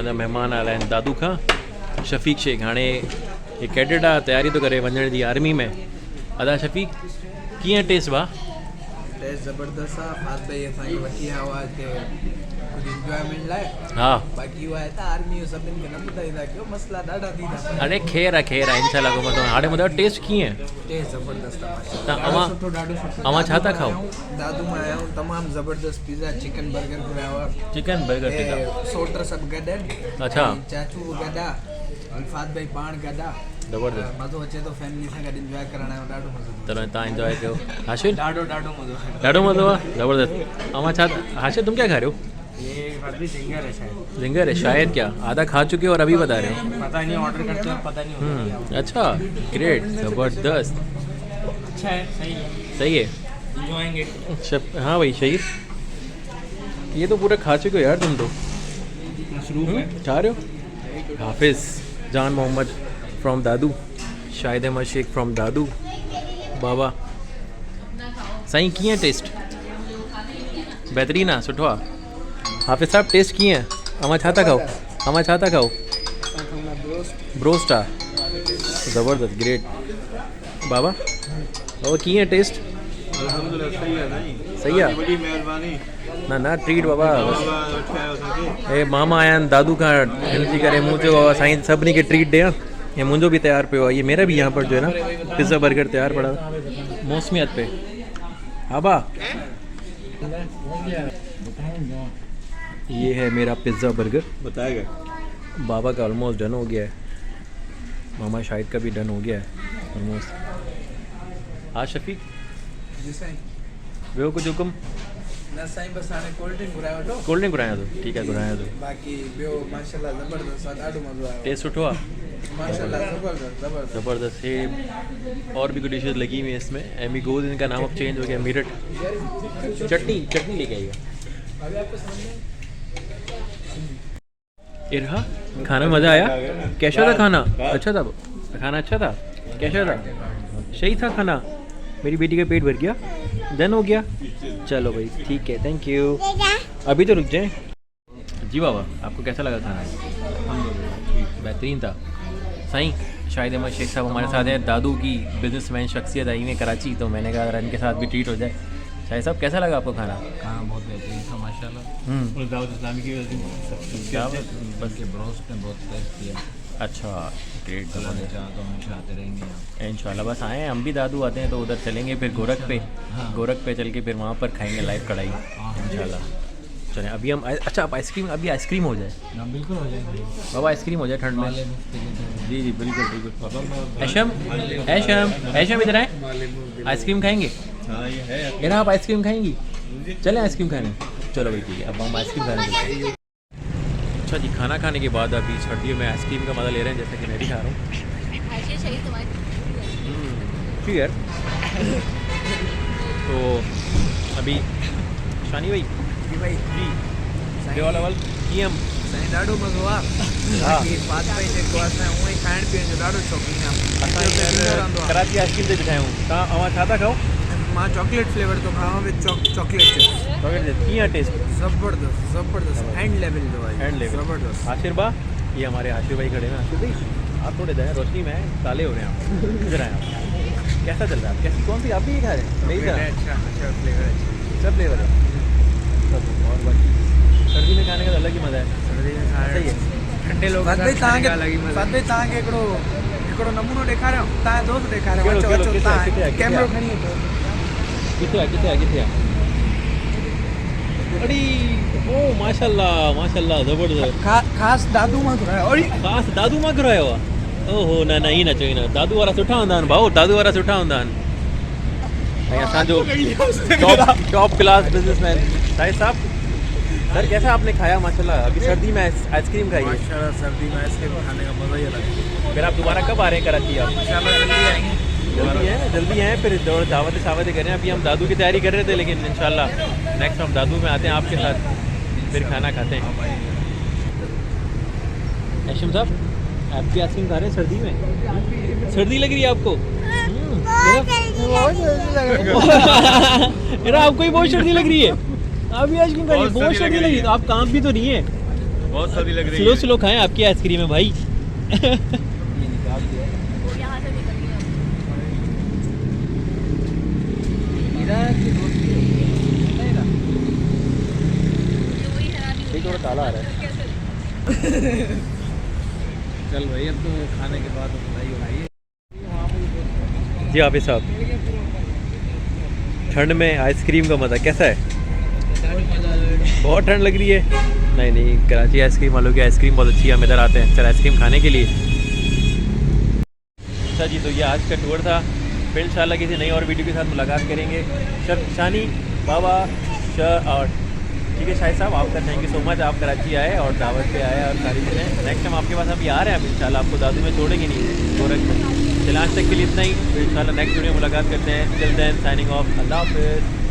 असांजा महिमान आया आहिनि दादू खां शफ़ीक शेख। हाणे हे कैडेट आहे, तयारी थो करे वञण जी आर्मी में। अदा शफ़ीक कीअं टेस्ट हुआ? टेस्ट ज़बरदस्त आहे। फात भाई असांखे वठी आयो आहे हिते कुझु इंजॉयमेंट लाइ। हा बाक़ी उहा आहे त आर्मी जो सभिनि खे न ॿुधाईंदा कयो, मसला ॾाढा थींदा। अरे ख़ैर आहे इंशाल्लाह को मतिलबु। हाणे ॿुधायो टेस्ट कीअं? टेस्ट ज़बरदस्त आहे। त अवां छा था खाओ? दादू मां आया आहियूं, तमामु ज़बरदस्त पिज़्ज़ा चिकन बर्गर घुरायो आहे। चिकन बर्गर पिज़्ज़ा सोट सभु गॾु आहिनि। अच्छा चाचू बि गॾु आहे, अल्फात भाई पाण गॾु आहे। ज़बरदस्त मज़ो अचे थो फैमिली सां गॾु इंजॉय करण जो, ॾाढो मज़ो। चलो तव्हां इंजॉय कयो। हाशिर ॾाढो मज़ो। ॾाढो मज़ो आहे, ज़बरदस्त। अवां छा हाशिर तुम क्या खा रहे हो? ये फातवी सिंगर है शायद। जिंगर है शायद, क्या आधा खा चुके हो और अभी बता रहे हो? पता नहीं, ऑर्डर करते हो पता नहीं होता। अच्छा ग्रेट, ज़बरदस्त। अच्छा है, सही है, सही है। Enjoying it. हाँ भाई शहीर, ये तो पूरा खा चुके हो यार तुम तो। मशरूफ है। खा रहे हो? Hafiz Jan Mohammad from Dadu, Shahid Ahmed Sheikh from Dadu. बाबा साईं कीअं टेस्ट? बहितरीन आहे, सुठो आहे। हाफिज़ साहब टेस्ट कीअं? अवां छा था खाओ? ब्रोस्ट आहे, ज़बरदस्त ग्रेट। बाबा कीअं टेस्ट? सही आहे। न ट्रीट बाबा। हे मामा आया आहिनि दादू खां, हिनजी करे मूं चयो बाबा साईं सभिनी खे ट्रीट ॾियां। ये मुंहिंजो भी तैयार पियो है, ये मेरा भी यहाँ पर जो है ना पिज़्ज़ा बर्गर तैयार पड़ा मौसमियत पे। हाँ बा, ये है मेरा पिज़्ज़ा बर्गर। बताएगा बाबा का ऑलमोस्ट डन हो गया है, मामा शाहिद का भी डन हो गया है ऑलमोस्ट। हाँ शफ़ीक ॿियो कुझु हुकुम? न साईं बस हाणे कोल्ड ड्रिंक घुरायो वठो। कोल्ड ड्रिंक घुरायां थो, ठीकु आहे घुरायां थो। बाक़ी ॿियो माशाल्लाह ज़बरदस्त आहे, ॾाढो मज़ो आयो। टेस्ट सुठो आहे, माशाल्लाह ज़बरदस्त है। और भी कुछ डिशेज लगी हुई हैं इसमें। एमी गोद इनका नाम अब चेंज हो गया, मेरठ। चटनी लेके आइएगा। इरहा खाना मज़ा आया? कैसा था खाना? अच्छा था खाना? अच्छा था, कैसा था? सही था खाना? मेरी बेटी का पेट भर गया, डन हो गया? चलो भाई ठीक है, थैंक यू। अभी तो रुक जाए जी। बाबा आपको कैसा लगा खाना? बेहतरीन था। साईं शाहिद अहमद शेख साहब हमारे साथ हैं, दादू की बिजनेसमैन शख्सियत आई है कराची, तो मैंने कहा अगर इनके साथ भी ट्रीट हो जाए। शाहिद साहब कैसा लगा आपको खाना? हाँ बहुत बेहतरीन था माशाल्लाह। और दाऊद इस्लामी की बस के ब्रोस्ट ने बहुत टेस्ट किया। अच्छा ग्रेट, तो हमेशा आते रहेंगे इंशाल्लाह। बस आए हम भी दादू आते हैं तो उधर चलेंगे, फिर गोरख पे चल के फिर वहाँ पर खाएंगे लाइव कढ़ाई इंशाल्लाह। चलें अभी हम अच्छा आप आइसक्रीम हो जाए। बिल्कुल हो जाएंगे बाबा, आइसक्रीम हो जाए ठंड में। जी बिल्कुल। ऐशम इधर आए, आइसक्रीम खाएंगे? यार आप आइसक्रीम खाएंगी? चलें आइसक्रीम खाने। चलो भाई ठीक है, अब हम आइसक्रीम खाने चलते हैं। अच्छा जी, खाना खाने के बाद अभी सर्दियों में आइसक्रीम का मज़ा ले रहे हैं, जैसे कि मैं भी खा रहा हूँ। ठीक है। तो अभी शानी भाई जी लेवल कीअं? साईं ॾाढो मज़ो आहे। बाक़ी फात भाई जेको आहे असां उहो ई खाइण पीअण जो ॾाढो शौक़ीन आहे। कराची आइसक्रीम ते ॿुधायूं तव्हां अवां छा था खाओ? मां चॉकलेट फ्लेवर तो खावां विद चॉकलेट चिप्स। कीअं टेस्ट? ज़बरदस्त एंड लेवल जो है, एंड लेवल ज़बरदस्त। आशिर बा, ये हमारे आशिर भाई खड़े हैं। आशिर भाई आप थोड़े देर रोशनी में हैं, काले हो रहे हैं आप, इधर आए आप। कैसा चल रहा है? कैसी कौन सी आप भी खा रहे हैं? नहीं था अच्छा फ्लेवर है, सब फ्लेवर है। और बाकी सर्दी में खाने का अलग ही मज़ा है। सर्दी में खाने सही है। ठंडे लोग अलग ही मज़ा। तव्हांखे हिकिड़ो नमूनो ॾेखारियो, तव्हांजा दोस्त ॾेखारियो। कैमरो खणी किथे आहे? अड़ी ओ माशाल्लाह ज़बरदस्त। ख़ास दादू मां घुरायो। ख़ास दादू मां घुरायो आहे? ओहो न ईअं न चयो न, दादू वारा सुठा हूंदा आहिनि भाऊ, दादू वारा सुठा हूंदा आहिनि। ऐं असांजो टॉप क्लास बिजनेसमैन साहिद साहब। सर कैसा आपने खाया? माशाल्लाह अभी सर्दी में आइसक्रीम खाई है। माशाल्लाह सर्दी में आइसक्रीम खाने का मज़ा ही अलग है। फिर आप दोबारा कब आ रहे हैं कराची? आप इंशाल्लाह जल्दी आएंगे। जल्दी हैं फिर दावत करें। अभी हम दादू की तैयारी कर रहे थे, लेकिन इंशाल्लाह नेक्स्ट हम दादू में आते हैं आपके साथ, फिर खाना खाते हैं। ऐशम साहब आप भी आइसक्रीम खा रहे हैं सर्दी में? सर्दी लग रही है आपको? आपको ही बहुत सर्दी लग रही है? आप भी आइसक्रीम खा रही है? बहुत सर्दी लग रही है तो आप काम भी तो नहीं है। बहुत स्वादी लग रही स्लो है। स्लो खाएं, आपकी आइसक्रीम है भाई। थोड़ा काला आ रहा है। चल भाई अब तो खाने के बाद भाई जी हाफिज साहब, ठंड में आइसक्रीम का मज़ा कैसा है? बहुत ठंड लग रही है। नहीं नहीं, कराची आइसक्रीम वालों की आइसक्रीम बहुत अच्छी है, हम इधर आते हैं अक्सर आइसक्रीम खाने के लिए। अच्छा जी, तो ये आज का टूर था। फिर इंशाल्लाह किसी नई और वीडियो के साथ मुलाकात करेंगे। शानी बाबा और ठीक है शाहिद साहब, आपका थैंक यू सो मच, आप कराची आए और दावत पे आए और सारी चीज़ें। नेक्स्ट टाइम आपके पास अभी आ रहे हैं, हम इंशाल्लाह आपको दादू में छोड़ेंगे नहीं गोरख में। चलिए आज तक के लिए इतना ही, फिर इंशाल्लाह नेक्स्ट वीडियो में मुलाकात करते हैं। टिल देन साइनिंग ऑफ, अल्लाह हाफिज़।